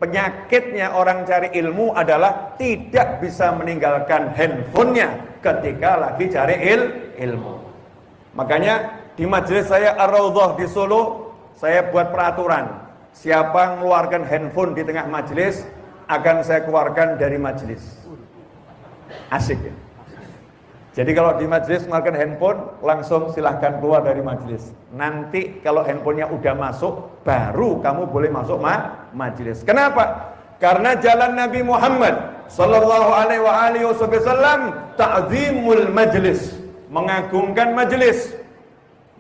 penyakitnya orang cari ilmu adalah tidak bisa meninggalkan handphonenya ketika lagi cari ilmu. Makanya di majelis saya Ar-Raudhah di Solo, saya buat peraturan, siapa mengeluarkan handphone di tengah majelis akan saya keluarkan dari majelis. Asik ya. Jadi kalau di majelis mengeluarkan handphone, langsung silahkan keluar dari majelis. Nanti kalau handphonenya udah masuk, baru kamu boleh masuk majelis. Kenapa? Karena jalan Nabi Muhammad sallallahu alaihi wasallam ta'zimul majlis, mengagungkan majelis,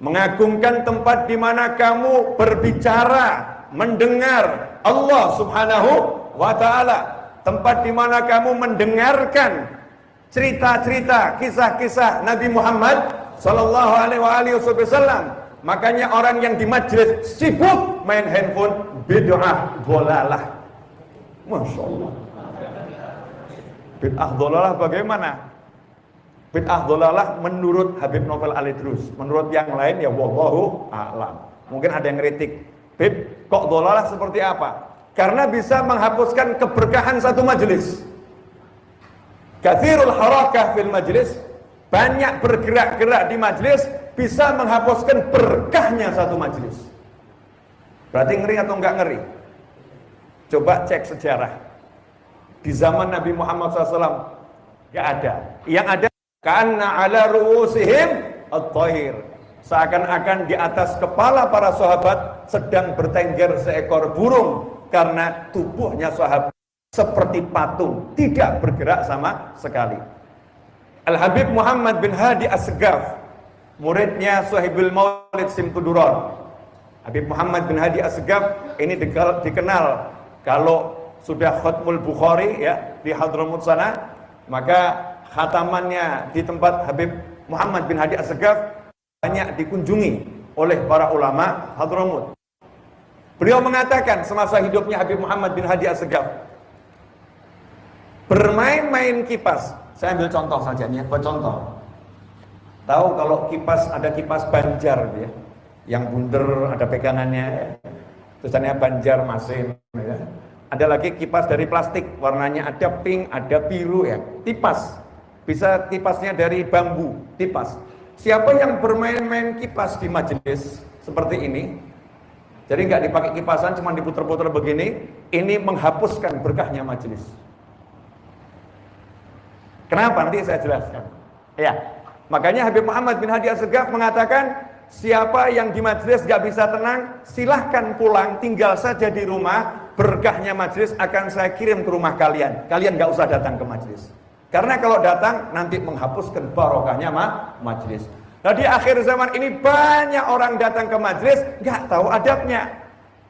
mengagungkan tempat di mana kamu berbicara, mendengar Allah Subhanahu wa taala, tempat di mana kamu mendengarkan cerita-cerita, kisah-kisah Nabi Muhammad sallallahu alaihi wasallam. Makanya orang yang di majelis sibuk main handphone, bid'ah dhalalah. Masya Allah. Bid'ah dhalalah bagaimana? Bid'ah dhalalah menurut Habib Novel Al-Idrus. Menurut yang lain ya wallahu a'lam. Mungkin ada yang kritik, Bib, kok dhalalah seperti apa? Karena bisa menghapuskan keberkahan satu majelis. Kathirul harakah fil majlis, banyak bergerak-gerak di majlis bisa menghapuskan berkahnya satu majlis. Berarti ngeri atau enggak ngeri? Coba cek sejarah. Di zaman Nabi Muhammad SAW enggak ada. Yang ada kana ala ru'usihim at-tahir. Seakan-akan di atas kepala para sahabat sedang bertengger seekor burung, karena tubuhnya sahabat seperti patung, tidak bergerak sama sekali. Al-Habib Muhammad bin Hadi As-Segaf, muridnya Sohibul Maulid Simtuduron. Habib Muhammad bin Hadi As-Segaf ini dikenal kalau sudah khatmul Bukhari ya di Hadramut sana, maka khatamannya di tempat Habib Muhammad bin Hadi As-Segaf banyak dikunjungi oleh para ulama Hadramut. Beliau mengatakan semasa hidupnya Habib Muhammad bin Hadi As-Segaf, bermain-main kipas. Saya ambil contoh saja nih, buat contoh. Tahu kalau kipas, ada kipas Banjar ya, yang bunder ada pegangannya, tulisannya Banjar Masin ya. Ada lagi kipas dari plastik, warnanya ada pink, ada biru ya, tipas. Bisa kipasnya dari bambu, tipas. Siapa yang bermain-main kipas di majelis seperti ini, jadi nggak dipakai kipasan, cuma diputer-puter begini, ini menghapuskan berkahnya majelis. Kenapa? Nanti saya jelaskan. Ya, makanya Habib Muhammad bin Hadi As-Segaf mengatakan, siapa yang di majelis gak bisa tenang, silahkan pulang, tinggal saja di rumah, berkahnya majelis akan saya kirim ke rumah kalian. Kalian gak usah datang ke majelis. Karena kalau datang, nanti menghapuskan barokahnya majelis. Nah di akhir zaman ini banyak orang datang ke majelis, gak tahu adabnya.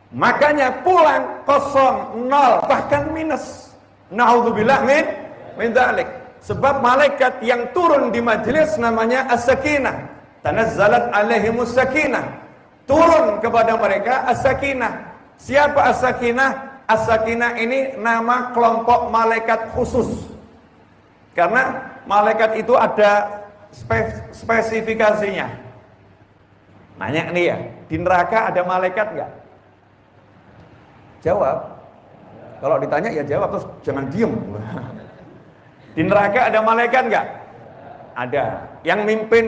Makanya pulang kosong, nol, bahkan minus. Na'udzubillah min dzalik. Sebab malaikat yang turun di majelis namanya as-sakinah. Tanazzalat alaihimus sakinah. Turun kepada mereka as-sakinah. Siapa as-sakinah? As-sakinah ini nama kelompok malaikat khusus. Karena malaikat itu ada spesifikasinya. Nanya nih ya, di neraka ada malaikat enggak? Jawab. Kalau ditanya ya jawab, terus jangan diem. Di neraka ada malaikat enggak? Ada. Yang mimpin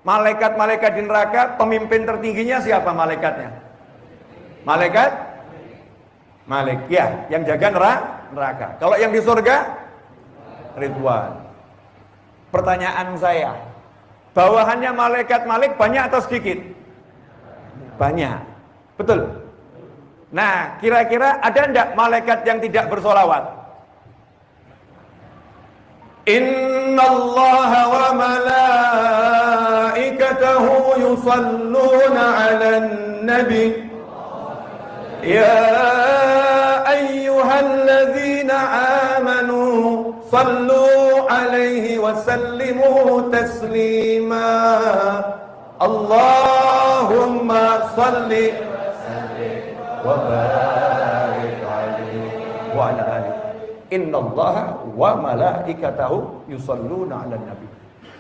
malaikat-malaikat di neraka, pemimpin tertingginya siapa malaikatnya? Malaikat? Ya, yang jaga neraka. Kalau yang di surga? Ridwan. Pertanyaan saya, bawahannya malaikat banyak atau sedikit? Banyak. Betul? Nah, kira-kira ada enggak malaikat yang tidak bersolawat? Innallaha wa malaikatahu yusalluna 'alan nabi ya ayyuhalladzina amanu sallu 'alaihi wa sallimu taslima. Allahumma salli wa barik alaihi wa ala alihi. Innallaha wa malaikatahu yusalluna 'alan nabi.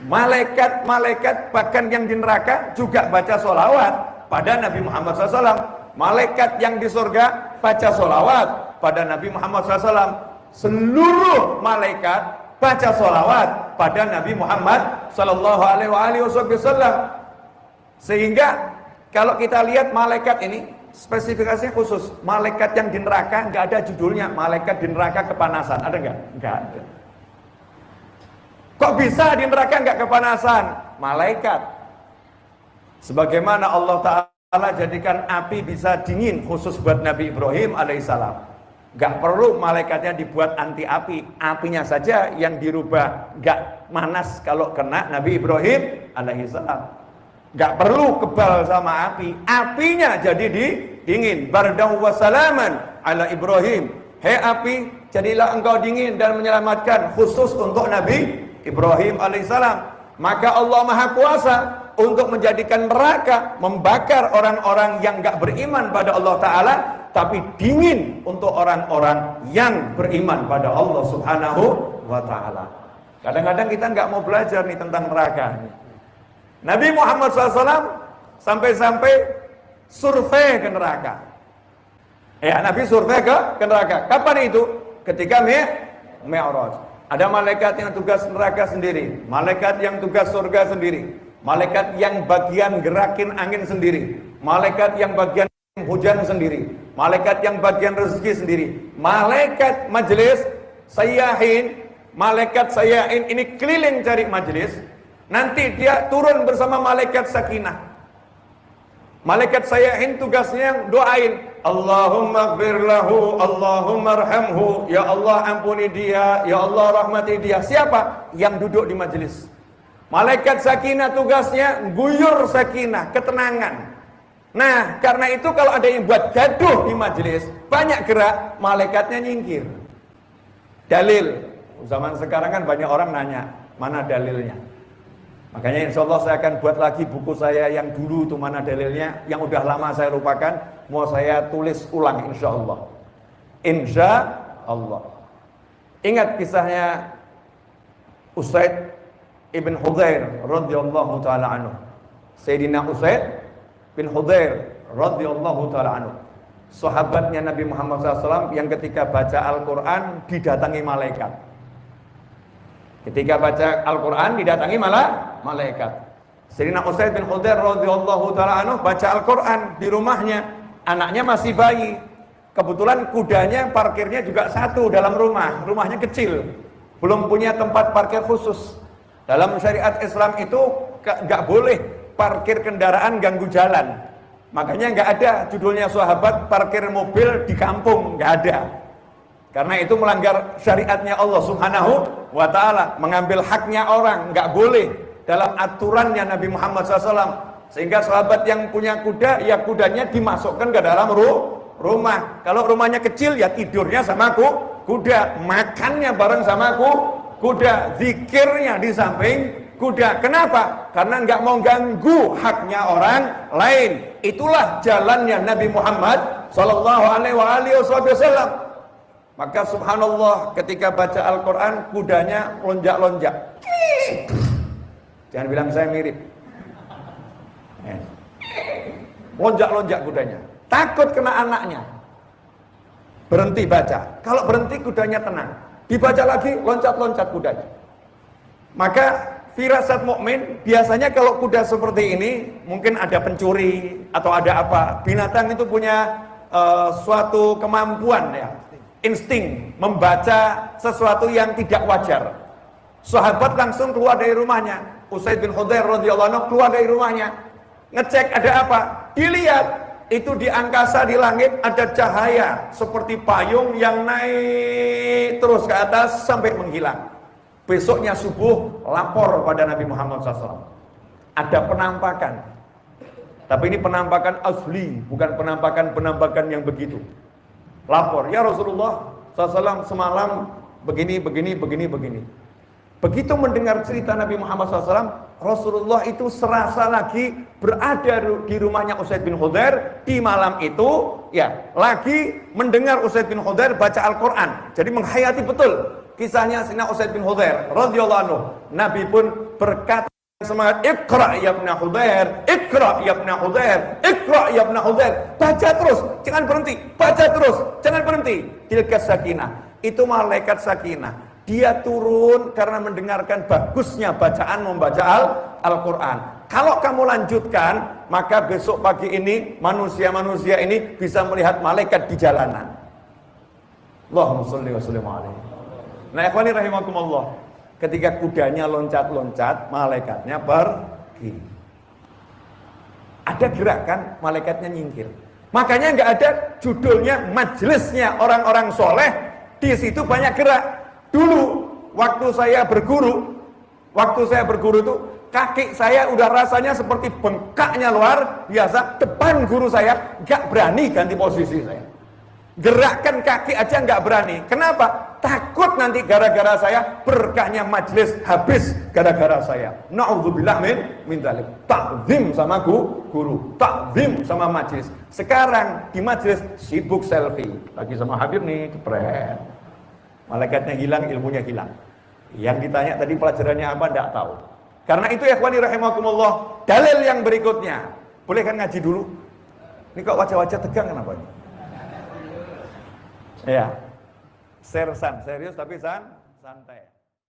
Malaikat-malaikat bahkan yang di neraka juga baca sholawat pada Nabi Muhammad SAW. Malaikat yang di surga baca sholawat pada Nabi Muhammad SAW. Seluruh malaikat baca sholawat pada Nabi Muhammad Sallallahu Alaihi Wasallam. Sehingga kalau kita lihat malaikat ini spesifikasinya khusus. Malaikat yang di neraka nggak ada judulnya malaikat di neraka kepanasan. Ada nggak? Nggak ada. Kok bisa di neraka nggak kepanasan? Malaikat. Sebagaimana Allah Ta'ala jadikan api bisa dingin khusus buat Nabi Ibrahim alaihissalam. Nggak perlu malaikatnya dibuat anti api. Apinya saja yang dirubah nggak panas kalau kena Nabi Ibrahim alaihissalam. Nggak perlu kebal sama api. Apinya jadi dingin. Bardahu wa salaman ala Ibrahim. Hei api, jadilah engkau dingin dan menyelamatkan khusus untuk Nabi Ibrahim alaihissalam. Maka Allah Maha Kuasa untuk menjadikan neraka membakar orang-orang yang gak beriman pada Allah Ta'ala, tapi dingin untuk orang-orang yang beriman pada Allah Subhanahu wa Ta'ala. Kadang-kadang kita gak mau belajar nih tentang neraka. Nabi Muhammad SAW sampai-sampai survei ke neraka. Ya, Nabi survei ke neraka. Kapan itu? Ketika Mi'raj. Ada malaikat yang tugas neraka sendiri, malaikat yang tugas surga sendiri, malaikat yang bagian gerakin angin sendiri, malaikat yang bagian hujan sendiri, malaikat yang bagian rezeki sendiri, malaikat majelis sayyahin, malaikat sayyahin ini keliling cari majelis, nanti dia turun bersama malaikat sakinah. Malaikat sayyahin tugasnya doain, Allahumma gfir lahu, Allahumma arhamhu, ya Allah ampuni dia, ya Allah rahmati dia. Siapa? Yang duduk di majelis. Malaikat sakinah tugasnya guyur sakinah, ketenangan. Nah, karena itu kalau ada yang buat gaduh di majelis, banyak gerak, malaikatnya nyingkir. Dalil. Zaman sekarang kan banyak orang nanya, mana dalilnya? Makanya insya Allah saya akan buat lagi buku saya yang dulu itu mana dalilnya, yang udah lama saya lupakan, mau saya tulis ulang insya Allah. Insya Allah. Ingat kisahnya Usaid ibn Hudzair radhiyallahu taala anhu. Sayyidina Usaid bin Hudzair radhiyallahu taala anhu. Sahabatnya Nabi Muhammad SAW yang ketika baca Al-Quran didatangi malaikat. Ketika baca Al-Quran didatangi malah malaikat. Sayyidina Usaid bin Hudzair radhiyallahu taala anhu baca Al-Quran di rumahnya, anaknya masih bayi. Kebetulan kudanya parkirnya juga satu dalam rumah, rumahnya kecil, belum punya tempat parkir khusus. Dalam syariat Islam itu nggak boleh parkir kendaraan ganggu jalan. Makanya nggak ada judulnya sahabat parkir mobil di kampung, nggak ada. Karena itu melanggar syariatnya Allah Subhanahu wa Ta'ala, mengambil haknya orang, nggak boleh dalam aturannya Nabi Muhammad SAW. Sehingga sahabat yang punya kuda, ya kudanya dimasukkan ke dalam rumah. Kalau rumahnya kecil, ya tidurnya sama kuda, makannya bareng sama kuda, zikirnya di samping kuda. Kenapa? Karena nggak mau ganggu haknya orang lain. Itulah jalannya Nabi Muhammad Sallallahu Alaihi Wasallam. Maka subhanallah ketika baca Al-Quran kudanya lonjak-lonjak. Jangan bilang saya mirip. Lonjak-lonjak kudanya. Takut kena anaknya. Berhenti baca. Kalau berhenti kudanya tenang. Dibaca lagi loncat-loncat kudanya. Maka firasat mukmin biasanya kalau kuda seperti ini mungkin ada pencuri atau ada apa. Binatang itu punya suatu kemampuan ya. Insting membaca sesuatu yang tidak wajar. Sahabat langsung keluar dari rumahnya. Usaid bin Hudzair radhiyallahu anhu keluar dari rumahnya, ngecek ada apa. Dilihat itu di angkasa di langit ada cahaya seperti payung yang naik terus ke atas sampai menghilang. Besoknya subuh lapor pada Nabi Muhammad SAW. Ada penampakan. Tapi ini penampakan asli, bukan penampakan yang begitu. Lapor, ya Rasulullah SAW semalam begini. Begitu mendengar cerita Nabi Muhammad SAW, Rasulullah itu serasa lagi berada di rumahnya Usaid bin Hudzair di malam itu, ya lagi mendengar Usaid bin Hudzair baca Al-Quran. Jadi menghayati betul kisahnya Sayyidina Usaid bin Hudzair radhiyallahu anhu. Nabi pun berkata semangat, Iqra ya ibn Hudzair, Iqra ya ibn Hudzair, Iqra ya ibn Hudzair. Baca terus, jangan berhenti. Baca terus, jangan berhenti. Tilka sakinah. Itu malaikat sakinah. Dia turun karena mendengarkan bagusnya bacaan membaca Al-Qur'an. Kalau kamu lanjutkan, maka besok pagi ini manusia-manusia ini bisa melihat malaikat di jalanan. Allahumma sholli wa sallim alaihi. Nah, ikhwani rahimakumullah. Ketika kudanya loncat-loncat, malaikatnya pergi. Ada gerakan, malaikatnya nyingkir. Makanya nggak ada judulnya majelisnya orang-orang soleh. Di situ banyak gerak. Dulu waktu saya berguru itu kaki saya udah rasanya seperti bengkaknya luar biasa. Depan guru saya nggak berani ganti posisi saya. Gerakan kaki aja nggak berani. Kenapa? Takut nanti gara-gara saya berkahnya majelis habis gara-gara saya. Na'udzubillah min dzalik. Takzim sama guru, takzim sama majelis. Sekarang di majelis sibuk selfie. Lagi sama Habib nih, jepret. Malaikatnya hilang, ilmunya hilang. Yang ditanya tadi pelajarannya apa enggak tahu. Karena itu ya ikhwani rahimakumullah, dalil yang berikutnya. Boleh kan ngaji dulu? Ini kok wajah-wajah tegang kenapa ini? Ya, serius tapi santai.